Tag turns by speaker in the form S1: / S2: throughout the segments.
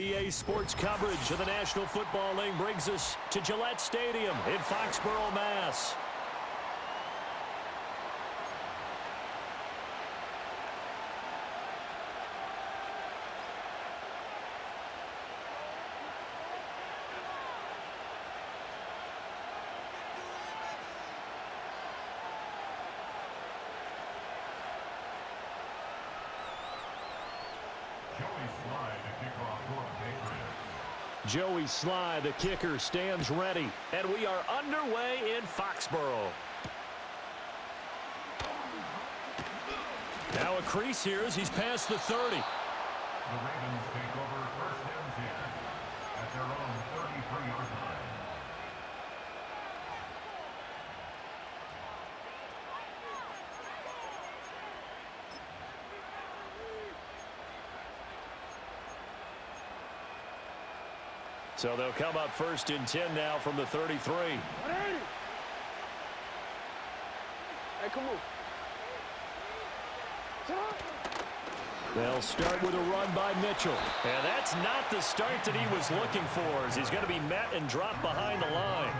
S1: EA Sports coverage of the National Football League brings us to Gillette Stadium in Foxborough, Mass. Joey Sly, the kicker, stands ready. And we are underway in Foxborough. Now a crease here as he's past the 30.
S2: The Ravens take over first and 10 at their own 33-yard line.
S1: So they'll come up first and 10 now from the 33.
S3: Hey, come on.
S1: They'll start with a run by Mitchell. And that's not the start that he was looking for, as he's going to be met and dropped behind the line.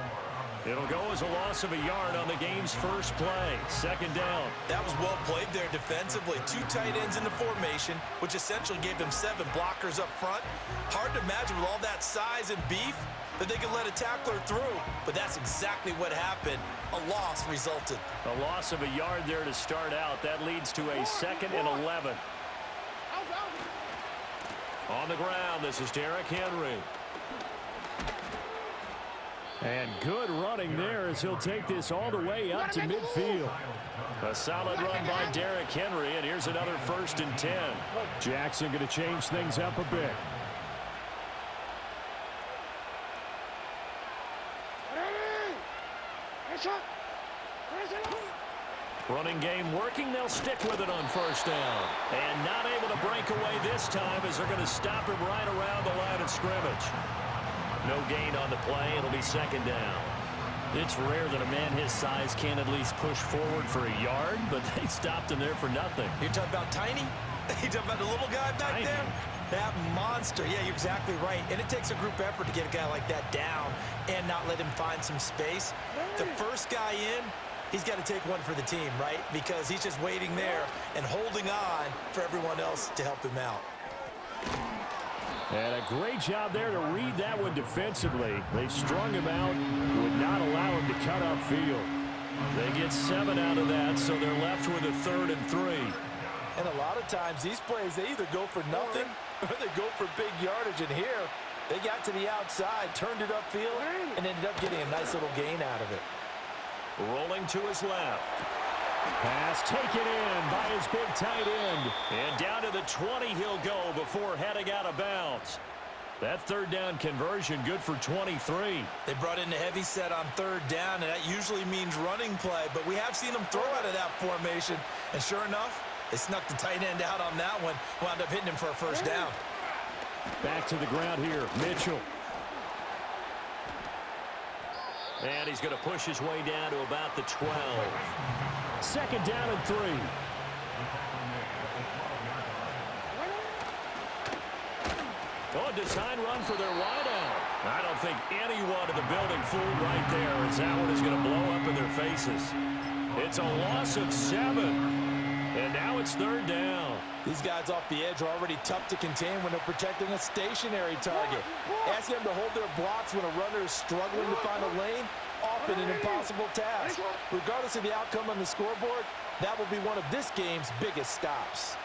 S1: It'll go as a loss of a yard on the game's first play. Second down.
S4: That was well played there defensively. Two tight ends in the formation, which essentially gave them 7 blockers up front. Hard to imagine with all that size and beef that they could let a tackler through, but that's exactly what happened. A loss resulted.
S1: A loss of a yard there to start out. That leads to a 2nd and 11. On the ground, this is Derrick Henry. And good running there as he'll take this all the way up to midfield. A solid run by Derrick Henry, and here's another 1st and 10. Jackson going to change things up a bit. Running game working. They'll stick with it on 1st down. And not able to break away this time as they're going to stop him right around the line of scrimmage. No gain on the play. It'll be 2nd down. It's rare that a man his size can at least push forward for a yard, but they stopped him there for nothing.
S4: You're talking about tiny? You're talking about the little guy back
S1: Tiny.
S4: there? That monster. Yeah, you're exactly right. And it takes a group effort to get a guy like that down and not let him find some space. The first guy in, he's got to take one for the team, right? Because he's just waiting there and holding on for everyone else to help him out.
S1: And a great job there to read that one defensively. They strung him out, would not allow him to cut upfield. They get 7 out of that, so they're left with a 3rd and 3.
S4: And a lot of times, these plays, they either go for nothing or they go for big yardage. And here, they got to the outside, turned it upfield, and ended up getting a nice little gain out of it.
S1: Rolling to his left. Pass taken in by his big tight end. And down to the 20 he'll go before heading out of bounds. That 3rd down conversion good for 23.
S4: They brought in a heavy set on 3rd down, and that usually means running play. But we have seen them throw out of that formation. And sure enough, they snuck the tight end out on that one. Wound up hitting him for a 1st down.
S1: Back to the ground here, Mitchell. And he's going to push his way down to about the 12. 2nd down and 3. Oh, a design run for their wideout. I don't think anyone in the building fooled right there, as that one is going to blow up in their faces. It's a loss of 7. And now it's 3rd down.
S4: These guys off the edge are already tough to contain when they're protecting a stationary target. Asking them to hold their blocks when a runner is struggling to find a lane, often an impossible task. Regardless of the outcome on the scoreboard, that will be one of this game's biggest stops.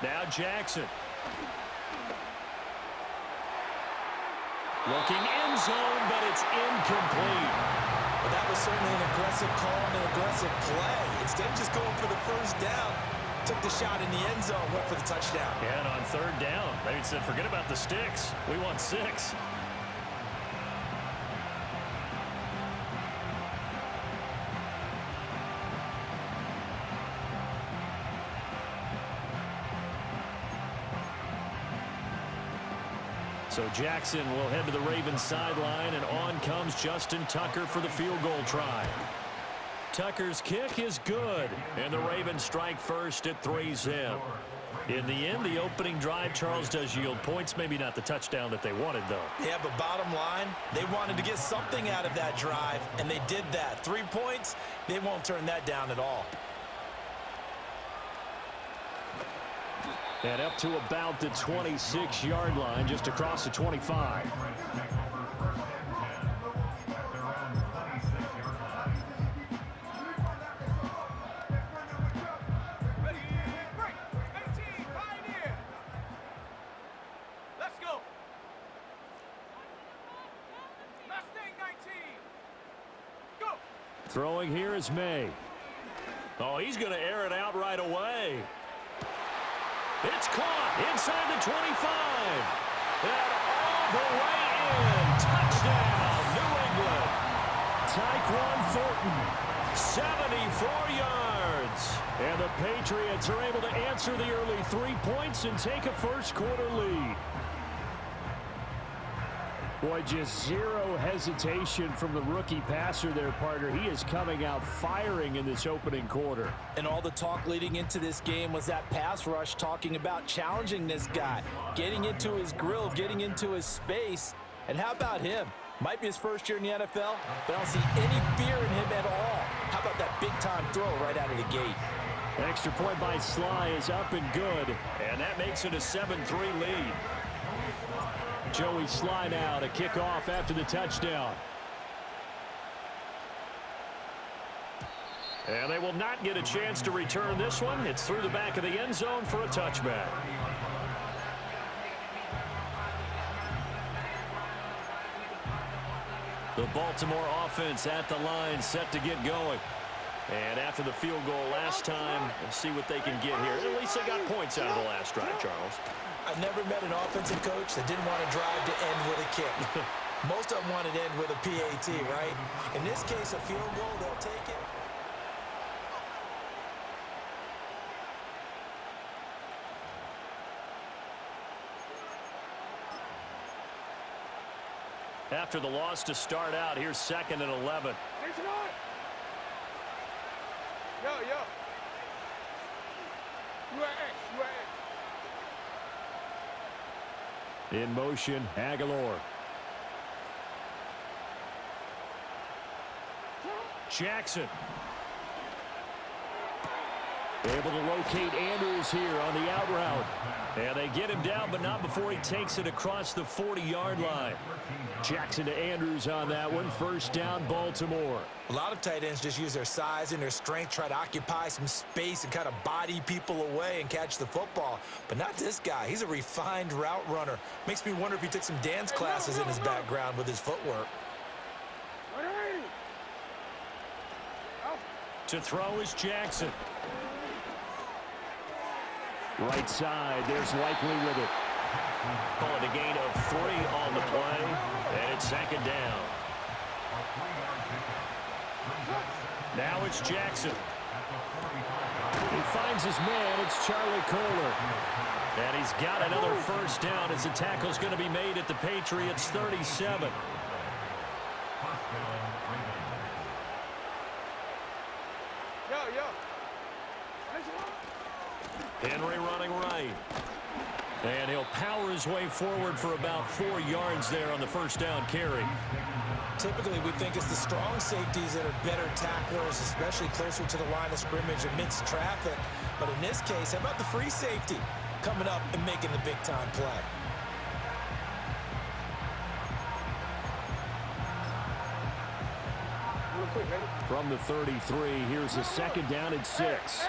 S1: Now Jackson. Looking end zone, but it's incomplete.
S4: But that was certainly an aggressive call and an aggressive play. Instead of just going for the 1st down, took the shot in the end zone, went for the touchdown.
S1: And on 3rd down, they said, forget about the sticks. We want 6. So Jackson will head to the Ravens sideline, and on comes Justin Tucker for the field goal try. Tucker's kick is good, and the Ravens strike first at 3-zip. In the end, the opening drive, Charles, does yield points. Maybe not the touchdown that they wanted, though.
S4: Yeah, but bottom line, they wanted to get something out of that drive, and they did that. 3 points, they won't turn that down at all.
S1: And up to about the 26-yard line, just across the 25. Throwing here is May. Oh, he's going to air it out right away. It's caught inside the 25. And all the way in. Touchdown, New England. Tyquan Thornton, 74 yards. And the Patriots are able to answer the early 3 points and take a first-quarter lead. Boy, just zero hesitation from the rookie passer there, partner. He is coming out firing in this opening quarter.
S4: And all the talk leading into this game was that pass rush talking about challenging this guy, getting into his grill, getting into his space. And how about him? Might be his first year in the NFL, but I don't see any fear in him at all. How about that big-time throw right out of the gate?
S1: An extra point by Sly is up and good, and that makes it a 7-3 lead. Joey Sly now to kick off after the touchdown. And they will not get a chance to return this one. It's through the back of the end zone for a touchback. The Baltimore offense at the line, set to get going. And after the field goal last time, we'll see what they can get here. At least they got points out of the last drive, Charles.
S4: I've never met an offensive coach that didn't want to drive to end with a kick. Most of them wanted to end with a PAT, right? In this case, a field goal, they'll take it.
S1: After the loss to start out, here's 2nd and 11.
S3: Yo. You are X.
S1: In motion, Aguilar. Jackson. Able to locate Andrews here on the out route. And they get him down, but not before he takes it across the 40-yard line. Jackson to Andrews on that one. First down, Baltimore.
S4: A lot of tight ends just use their size and their strength, try to occupy some space and kind of body people away and catch the football. But not this guy. He's a refined route runner. Makes me wonder if he took some dance classes in his background with his footwork.
S1: To throw is Jackson. Right side, there's Likely with it. Calling a gain of 3 on the play, and it's 2nd down. Now it's Jackson. He finds his man, it's Charlie Kohler. And he's got another first down as the tackle's going to be made at the Patriots' 37. Henry running right. And he'll power his way forward for about 4 yards there on the first down carry.
S4: Typically, we think it's the strong safeties that are better tacklers, especially closer to the line of scrimmage amidst traffic. But in this case, how about the free safety coming up and making the big-time play?
S1: From the 33, here's a 2nd down and 6.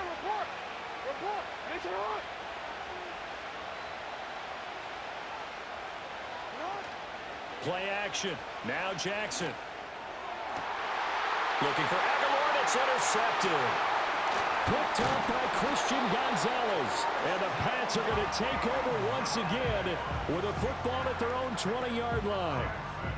S1: Play action. Now Jackson. Looking for Aguilar. It's intercepted. Picked up by Christian Gonzalez. And the Pats are going to take over once again with a football at their own 20-yard line.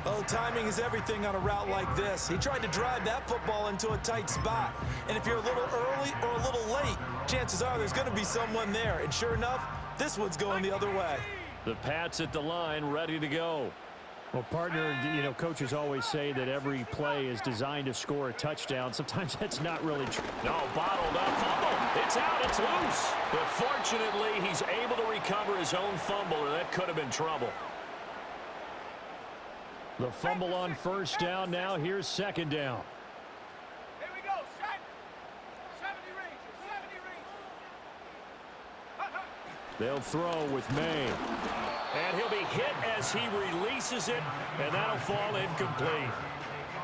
S4: Oh, timing is everything on a route like this. He tried to drive that football into a tight spot. And if you're a little early or a little late, chances are there's going to be someone there. And sure enough, this one's going the other way.
S1: The Pats at the line, ready to go. Well, partner, you know, coaches always say that every play is designed to score a touchdown. Sometimes that's not really true. No, bottled up, fumble. It's out. It's loose. But fortunately, he's able to recover his own fumble, or that could have been trouble. The fumble on first down. Now here's second down.
S3: Here we go. Set. 70 range. 70 range.
S1: They'll throw with May. And he'll be hit as he releases it, and that'll fall incomplete.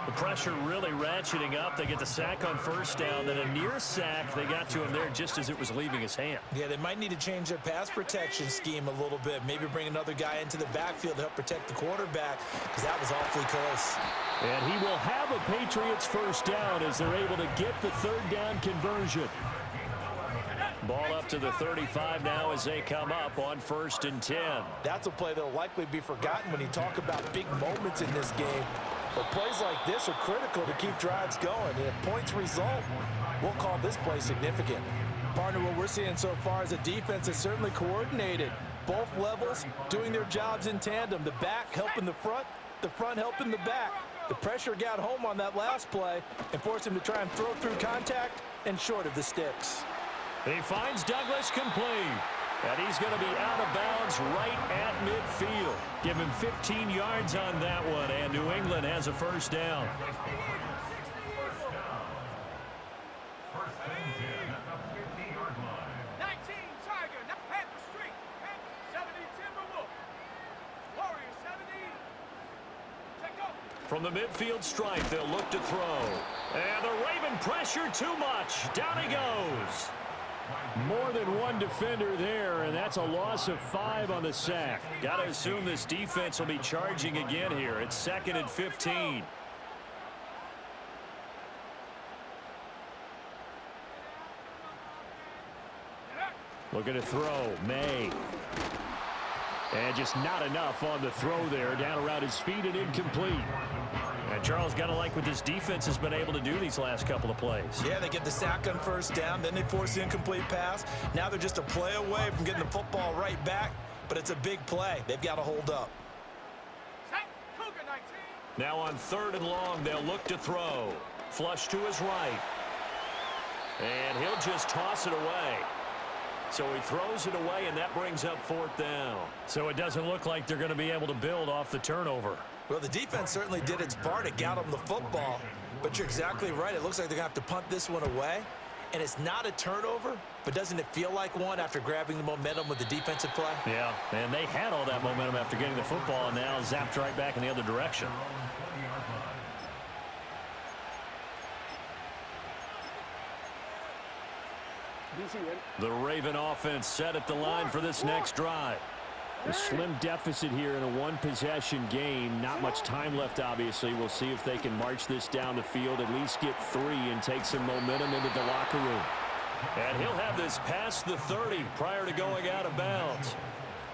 S1: The pressure really ratcheting up. They get the sack on first down, then a near sack. They got to him there just as it was leaving his hand.
S4: Yeah, they might need to change their pass protection scheme a little bit. Maybe bring another guy into the backfield to help protect the quarterback, because that was awfully close.
S1: And he will have a Patriots first down as they're able to get the third down conversion. Ball up to the 35 now as they come up on 1st and 10.
S4: That's a play that'll likely be forgotten when you talk about big moments in this game. But plays like this are critical to keep drives going. And if points result, we'll call this play significant. Partner, what we're seeing so far is a defense that's certainly coordinated. Both levels doing their jobs in tandem. The back helping the front helping the back. The pressure got home on that last play and forced him to try and throw through contact and short of the sticks.
S1: He finds Douglas complete. And he's going to be out of bounds right at midfield. Give him 15 yards on that one, and New England has a first down.
S2: First and 10 at the 50-yard line.
S3: 19 Tiger. Panther Street. 70 Timberwolf. Warriors 70. Check go.
S1: From the midfield stripe, they'll look to throw. And the Raven pressure too much. Down he goes. More than one defender there, and that's a loss of 5 on the sack. Got to assume this defense will be charging again here. It's 2nd and 15. Looking to throw, May. And just not enough on the throw there. Down around his feet and incomplete. And Charles, got to like what this defense has been able to do these last couple of plays.
S4: Yeah, they get the sack on first down, then they force the incomplete pass. Now they're just a play away from getting the football right back, but it's a big play. They've got to hold up.
S3: Set. Cougar 19.
S1: Now on 3rd and long, they'll look to throw. Flush to his right. And he'll just toss it away. So he throws it away, and that brings up 4th down. So it doesn't look like they're going to be able to build off the turnover.
S4: Well, the defense certainly did its part. It got them the football, but you're exactly right. It looks like they're going to have to punt this one away, and it's not a turnover, but doesn't it feel like one after grabbing the momentum with the defensive play?
S1: Yeah, and they had all that momentum after getting the football, and now zapped right back in the other direction. The Raven offense set at the line for this next drive. A slim deficit here in a one-possession game. Not much time left, obviously. We'll see if they can march this down the field, at least get 3 and take some momentum into the locker room. And he'll have this past the 30 prior to going out of bounds.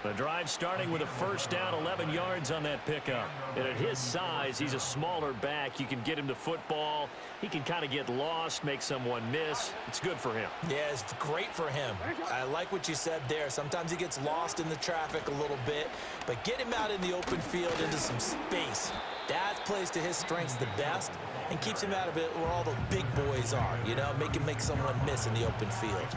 S1: The drive starting with a first down, 11 yards on that pickup. And at his size, he's a smaller back. You can get him to football. He can kind of get lost, make someone miss. It's good for him.
S4: Yeah, it's great for him. I like what you said there. Sometimes he gets lost in the traffic a little bit, but get him out in the open field into some space. That plays to his strengths the best and keeps him out of it where all the big boys are, you know, make someone miss in the open field.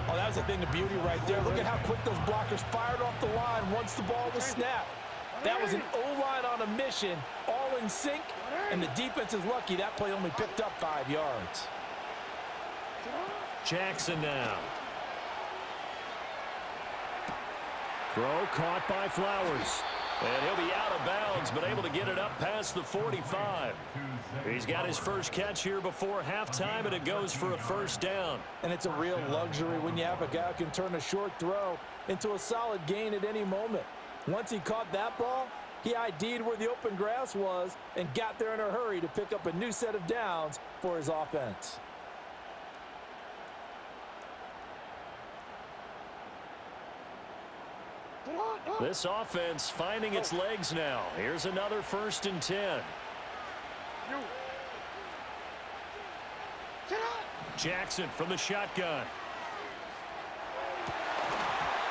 S4: Oh, that was a thing of beauty right there. Look at how quick those blockers fired off the line once the ball was snapped. That was an O-line on a mission, all in sync, and the defense is lucky that play only picked up 5 yards.
S1: Jackson now. Throw caught by Flowers. And he'll be out of bounds, but able to get it up past the 45. He's got his first catch here before halftime, and it goes for a first down.
S4: And it's a real luxury when you have a guy who can turn a short throw into a solid gain at any moment. Once he caught that ball, he ID'd where the open grass was and got there in a hurry to pick up a new set of downs for his offense.
S1: This offense finding its legs now. Here's another 1st and 10. Jackson from the shotgun.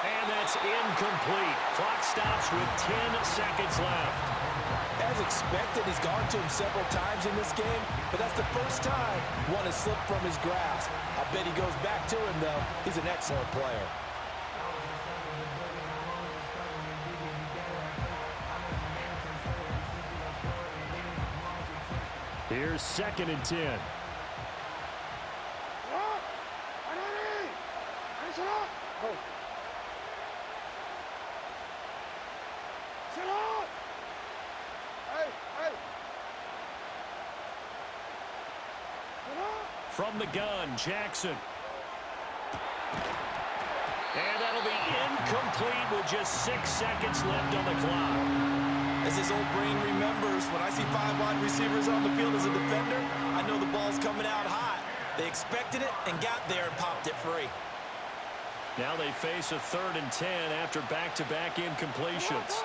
S1: And that's incomplete. Clock stops with 10 seconds left.
S4: As expected, he's gone to him several times in this game, but that's the first time one has slipped from his grasp. I bet he goes back to him, though. He's an excellent player.
S1: Here's 2nd and 10. From the gun, Jackson. And that'll be incomplete with just 6 seconds left on the clock.
S4: As his old brain remembers, when I see 5 wide receivers on the field as a defender, I know the ball's coming out hot. They expected it and got there and popped it free.
S1: Now they face a 3rd and 10 after back-to-back incompletions.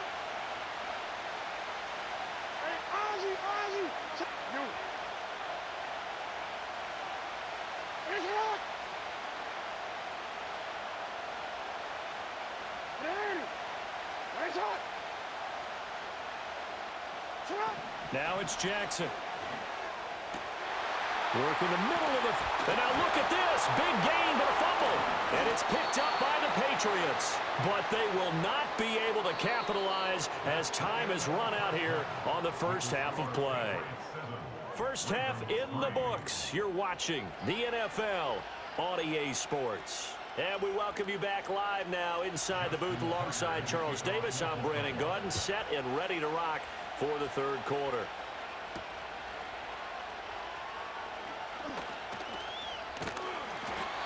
S1: Now it's Jackson. Work in the middle of the... And now look at this. Big gain, but a fumble. And it's picked up by the Patriots. But they will not be able to capitalize as time has run out here on the first half of play. First half in the books. You're watching the NFL on EA Sports. And we welcome you back live now inside the booth alongside Charles Davis. I'm Brandon Gaudin, set and ready to rock for the 3rd quarter.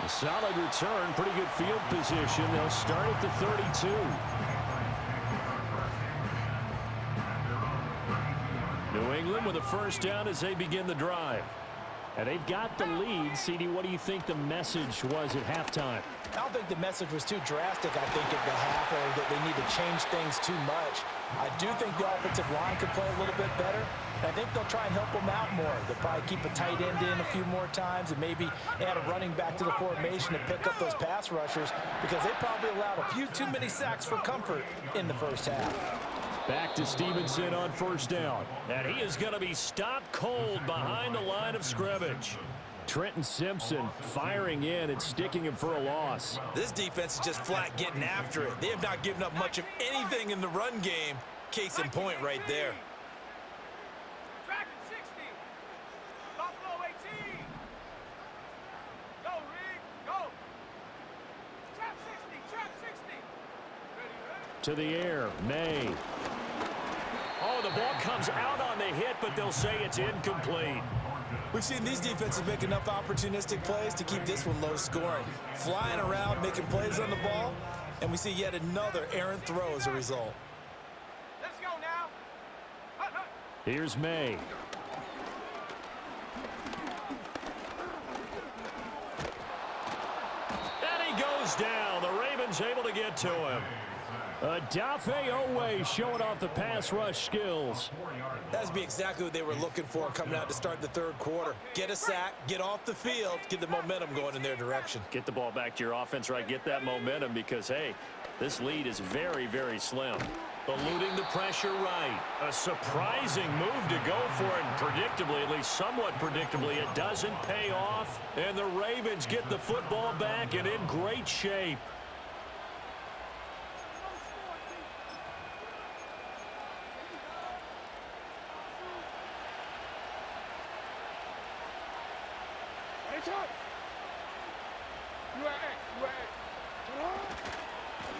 S1: A solid return, pretty good field position. They'll start at the 32. New England with a first down as they begin the drive. And they've got the lead. CD, what do you think the message was at halftime?
S4: I don't think the message was too drastic, I think, at the half, or that they need to change things too much. I do think the offensive line could play a little bit better. And I think they'll try and help them out more. They'll probably keep a tight end in a few more times and maybe add a running back to the formation to pick up those pass rushers, because they probably allowed a few too many sacks for comfort in the first half.
S1: Back to Stevenson on first down. And he is going to be stopped cold behind the line of scrimmage. Trenton Simpson firing in and sticking him for a loss.
S4: This defense is just flat getting after it. They have not given up much of anything in the run game. Case in point right there.
S3: Dragon 60. Buffalo 18. Go, Reed. Go. Trap 60. Trap 60. Ready.
S1: To the air, May. Oh, the ball comes out on the hit, but they'll say it's incomplete.
S4: We've seen these defenses make enough opportunistic plays to keep this one low scoring. Flying around, making plays on the ball, and we see yet another errant throw as a result.
S3: Let's go now. Hut, hut.
S1: Here's May. And he goes down. The Ravens able to get to him. Dafe Owe showing off the pass rush skills.
S4: That's be exactly what they were looking for coming out to start the 3rd quarter. Get a sack, get off the field, get the momentum going in their direction.
S1: Get the ball back to your offense, right? Get that momentum because, hey, this lead is very, very slim. Eluding the pressure right. A surprising move to go for it. And predictably, at least somewhat predictably, it doesn't pay off. And the Ravens get the football back and in great shape.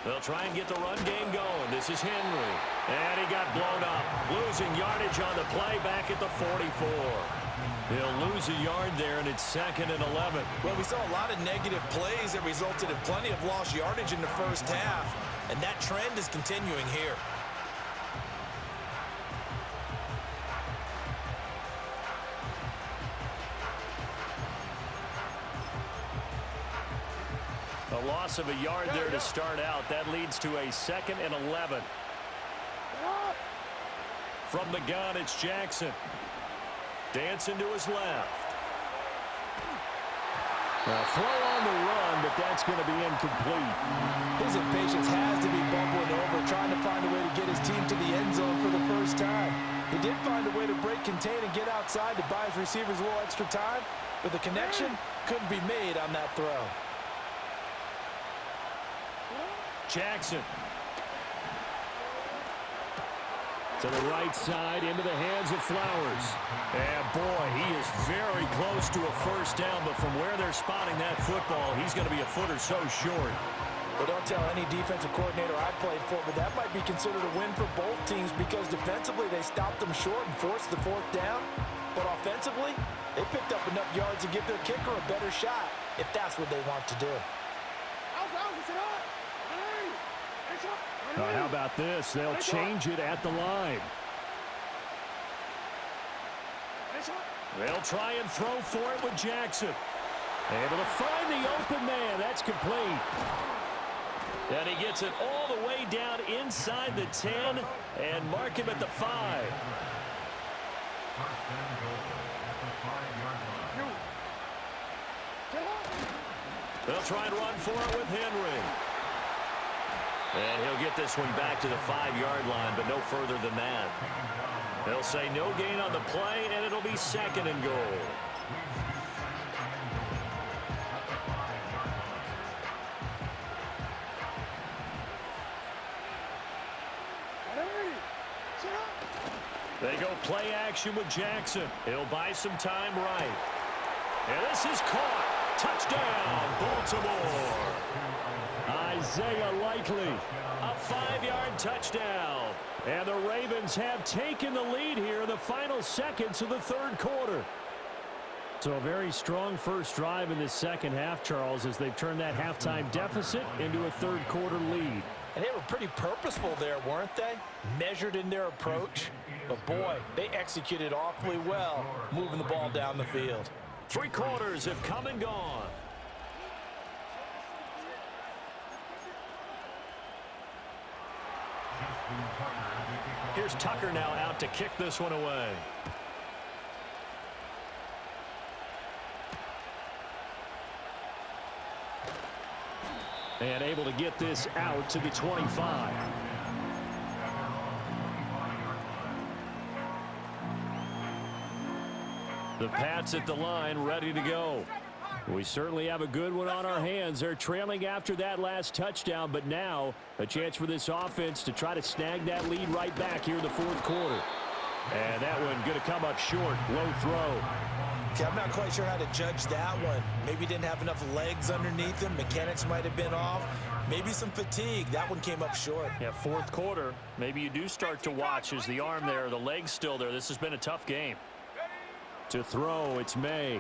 S1: They'll try and get the run game going. This is Henry. And he got blown up. Losing yardage on the play back at the 44. He'll lose a yard there, and it's 2nd and 11.
S4: Well, we saw a lot of negative plays that resulted in plenty of lost yardage in the first half, and that trend is continuing here.
S1: A loss of a yard there to start out. That leads to a 2nd and 11. From the gun, it's Jackson. Dancing to his left. A throw on the run, but that's going to be incomplete.
S4: His impatience has to be bubbling over, trying to find a way to get his team to the end zone for the first time. He did find a way to break contain and get outside to buy his receivers a little extra time, but the connection couldn't be made on that throw.
S1: Jackson. To the right side, into the hands of Flowers. And boy, he is very close to a first down, but from where they're spotting that football, he's going to be a foot or so short.
S4: Well, don't tell any defensive coordinator I played for, but that might be considered a win for both teams because defensively they stopped them short and forced the fourth down. But offensively, they picked up enough yards to give their kicker a better shot if that's what they want to do.
S1: How about this? They'll change it at the line. They'll try and throw for it with Jackson. Able to find the open man. That's complete. And he gets it all the way down inside the 10 and mark him at the 5. They'll try and run for it with Henry. And he'll get this one back to the 5-yard line, but no further than that. They'll say no gain on the play, and it'll be second and goal. They go play action with Jackson. He'll buy some time right. And this is caught. Touchdown, Baltimore. Isaiah Likely, a 5-yard touchdown. And the Ravens have taken the lead here in the final seconds of the third quarter. So a very strong first drive in this second half, Charles, as they've turned that halftime deficit into a third quarter lead.
S4: And they were pretty purposeful there, weren't they? Measured in their approach. But boy, they executed awfully well, moving the ball down the field.
S1: 3 quarters have come and gone. Here's Tucker now out to kick this one away. And able to get this out to the 25. The Pats at the line, ready to go. We certainly have a good one on our hands. They're trailing after that last touchdown, but now a chance for this offense to try to snag that lead right back here in the fourth quarter. And that one going to come up short, low throw.
S4: Okay, I'm not quite sure how to judge that one. Maybe didn't have enough legs underneath him. Mechanics might have been off. Maybe some fatigue. That one came up short.
S1: Yeah, fourth quarter. Maybe you do start to watch as the arm there, the leg's still there. This has been a tough game. To throw, it's May.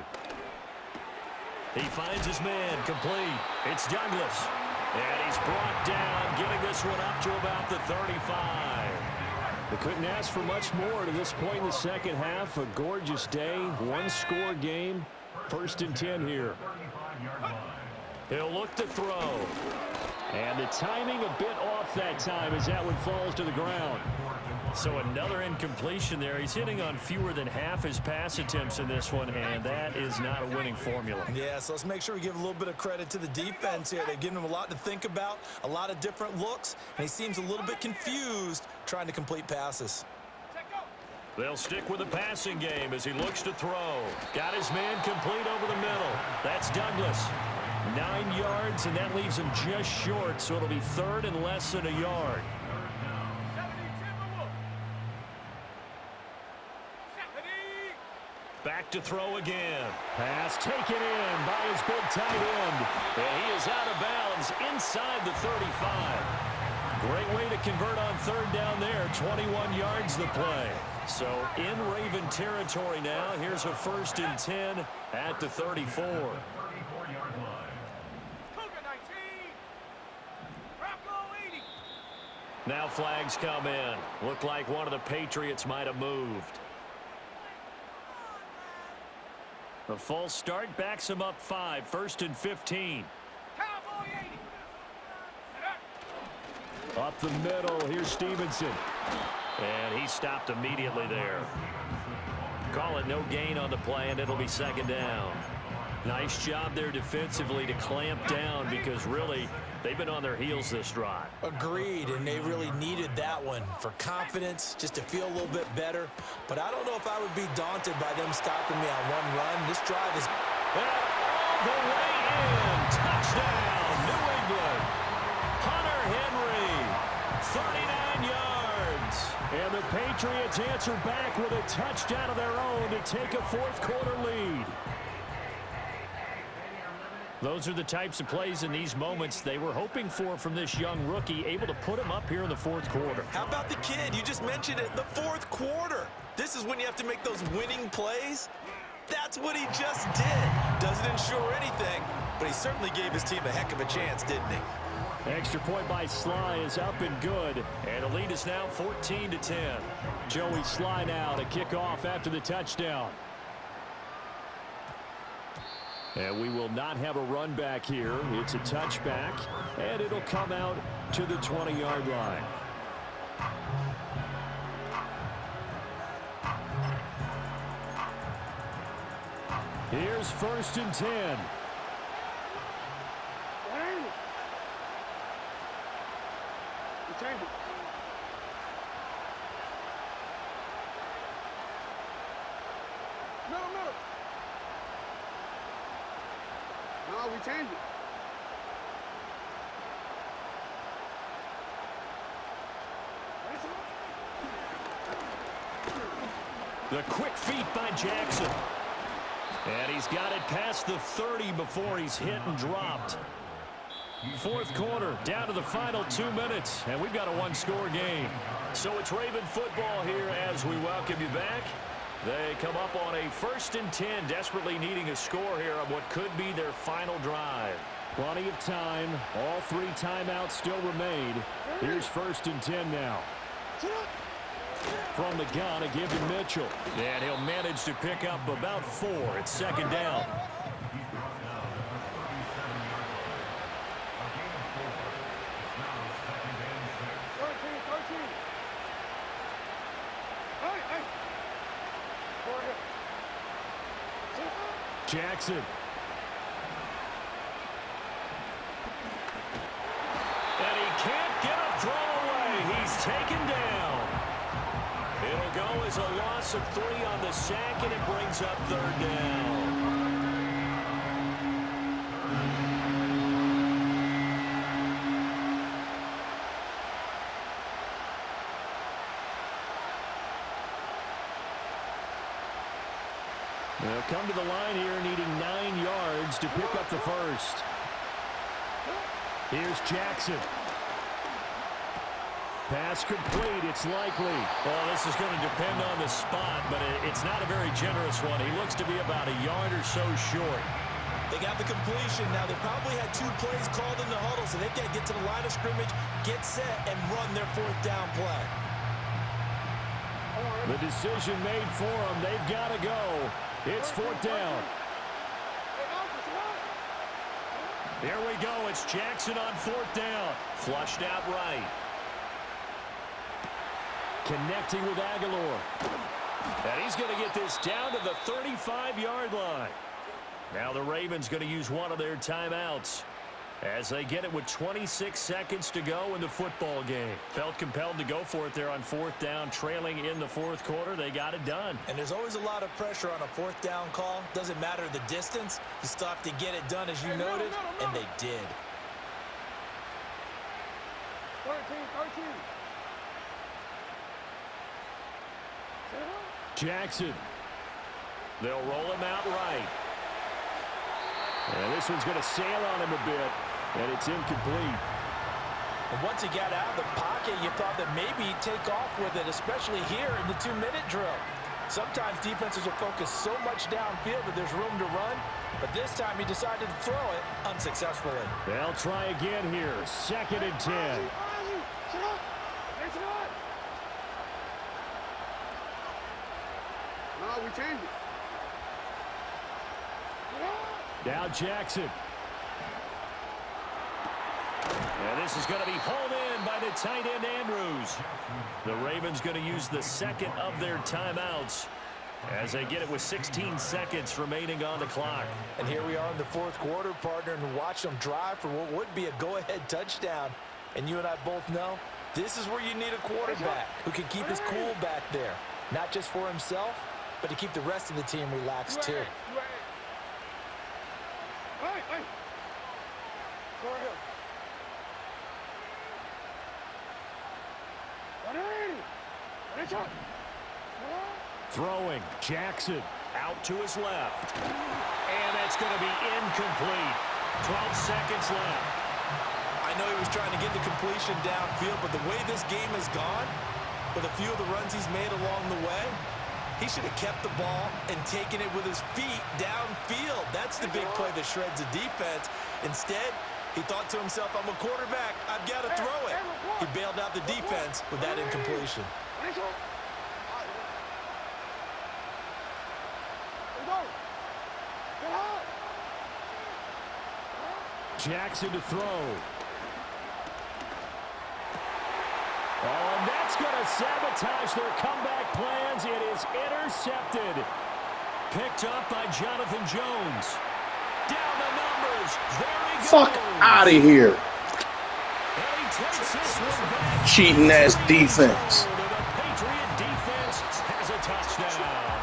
S1: He finds his man, complete. It's Douglas. And he's brought down, getting this one up to about the 35. They couldn't ask for much more to this point in the second half. A gorgeous day, one-score game. 1st and 10 here. He'll look to throw. And the timing a bit off that time as that one falls to the ground. So another incompletion there. He's hitting on fewer than half his pass attempts in this one, and that is not a winning formula.
S4: Yeah, so let's make sure we give a little bit of credit to the defense here. They've given him a lot to think about, a lot of different looks, and he seems a little bit confused trying to complete passes.
S1: They'll stick with the passing game as he looks to throw. Got his man complete over the middle. That's Douglas. 9 yards, and that leaves him just short, so it'll be 3rd and less than a yard. Back to throw again. Pass taken in by his big tight end. And he is out of bounds inside the 35. Great way to convert on 3rd down there. 21 yards the play. So in Raven territory now. Here's a 1st and 10 at the 34. Now flags come in. Looked like one of the Patriots might have moved. The false start backs him up 5. 1st and 15. Up the middle. Here's Stevenson. And he stopped immediately there. Call it no gain on the play, and it'll be 2nd down. Nice job there defensively to clamp down because really they've been on their heels this drive.
S4: Agreed, and they really needed that one for confidence, just to feel a little bit better. But I don't know if I would be daunted by them stopping me on one run. This drive is
S1: And all the way in. Touchdown, New England. Hunter Henry, 39 yards. And the Patriots answer back with a touchdown of their own to take a fourth-quarter lead. Those are the types of plays in these moments they were hoping for from this young rookie, able to put him up here in the fourth quarter.
S4: How about the kid? You just mentioned it, the fourth quarter. This is when you have to make those winning plays. That's what he just did. Doesn't ensure anything, but he certainly gave his team a heck of a chance, didn't he?
S1: Extra point by Sly is up and good, and the lead is now 14-10. Joey Sly now to kick off after the touchdown. And we will not have a run back here. It's a touchback, and it'll come out to the 20-yard line. Here's 1st and 10.
S3: No, we changed it.
S1: The quick feet by Jackson. And he's got it past the 30 before he's hit and dropped. Fourth quarter, down to the final 2 minutes, and we've got a one-score game. So it's Raven football here as we welcome you back. They come up on a 1st and 10, desperately needing a score here on what could be their final drive. Plenty of time. All 3 timeouts still remain. Here's 1st and 10 now. From the gun, a give to Mitchell. And he'll manage to pick up about 4. It's 2nd down. Jackson. And he can't get a throw away. He's taken down. It'll go as a loss of 3 on the sack, and it brings up 3rd down. They'll come to the line here needing 9 yards to pick up the first. Here's Jackson. Pass complete. It's likely. Well, this is going to depend on the spot, but it's not a very generous one. He looks to be about a yard or so short.
S4: They got the completion. Now, they probably had 2 plays called in the huddle, so they've got to get to the line of scrimmage, get set, and run their 4th down play.
S1: The decision made for them. They've got to go. It's 4th down. Here we go. It's Jackson on 4th down. Flushed out right. Connecting with Aguilar. And he's going to get this down to the 35-yard line. Now the Ravens going to use one of their timeouts as they get it with 26 seconds to go in the football game. Felt compelled to go for it there on 4th down, trailing in the 4th quarter. They got it done.
S4: And there's always a lot of pressure on a 4th down call. Doesn't matter the distance. You still have to get it done, as you noted, and they did.
S3: 13.
S1: Jackson. They'll roll him out right. And this one's going to sail on him a bit, and it's incomplete.
S4: And once he got out of the pocket, you thought that maybe he'd take off with it, especially here in the 2-minute drill. Sometimes defenses will focus so much downfield that there's room to run, but this time he decided to throw it unsuccessfully.
S1: They'll try again here. 2nd and 10.
S3: No, we changed it.
S1: Now Jackson. And this is going to be hauled in by the tight end Andrews. The Ravens going to use the 2nd of their timeouts as they get it with 16 seconds remaining on the clock.
S4: And here we are in the 4th quarter, partner, and watch them drive for what would be a go-ahead touchdown. And you and I both know this is where you need a quarterback who can keep his cool back there, not just for himself, but to keep the rest of the team relaxed too.
S1: Throwing, Jackson out to his left. And that's going to be incomplete. 12 seconds left.
S4: I know he was trying to get the completion downfield, but the way this game has gone, with a few of the runs he's made along the way, he should have kept the ball and taken it with his feet downfield. That's the big play that shreds the defense. Instead, he thought to himself, I'm a quarterback, I've got to throw it. He bailed out the defense with that incompletion.
S1: Jackson to throw. Oh, and that's going to sabotage their comeback plans. It is intercepted. Picked up by Jonathan Jones. Down the numbers. There he goes.
S5: Fuck out of here.
S1: And he takes this one back.
S5: Cheating ass defense.
S1: The Patriot defense has a touchdown.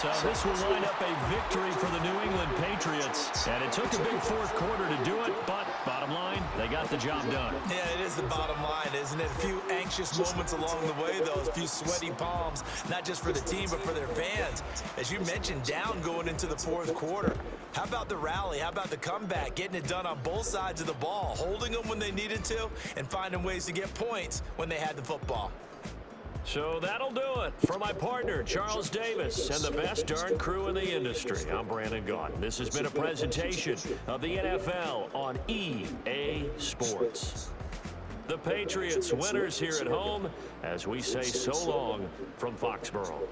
S1: So this will line up a victory for the New England Patriots. And it took a big fourth quarter to do it, but bottom line, they got the job done.
S4: Yeah, it is the bottom line, isn't it? A few anxious moments along the way, though. A few sweaty palms, not just for the team, but for their fans. As you mentioned, down going into the fourth quarter. How about the rally? How about the comeback? Getting it done on both sides of the ball, holding them when they needed to, and finding ways to get points when they had the football.
S1: So that'll do it. For my partner, Charles Davis, and the best darn crew in the industry, I'm Brandon Gaudin. This has been a presentation of the NFL on EA Sports. The Patriots winners here at home as we say so long from Foxborough.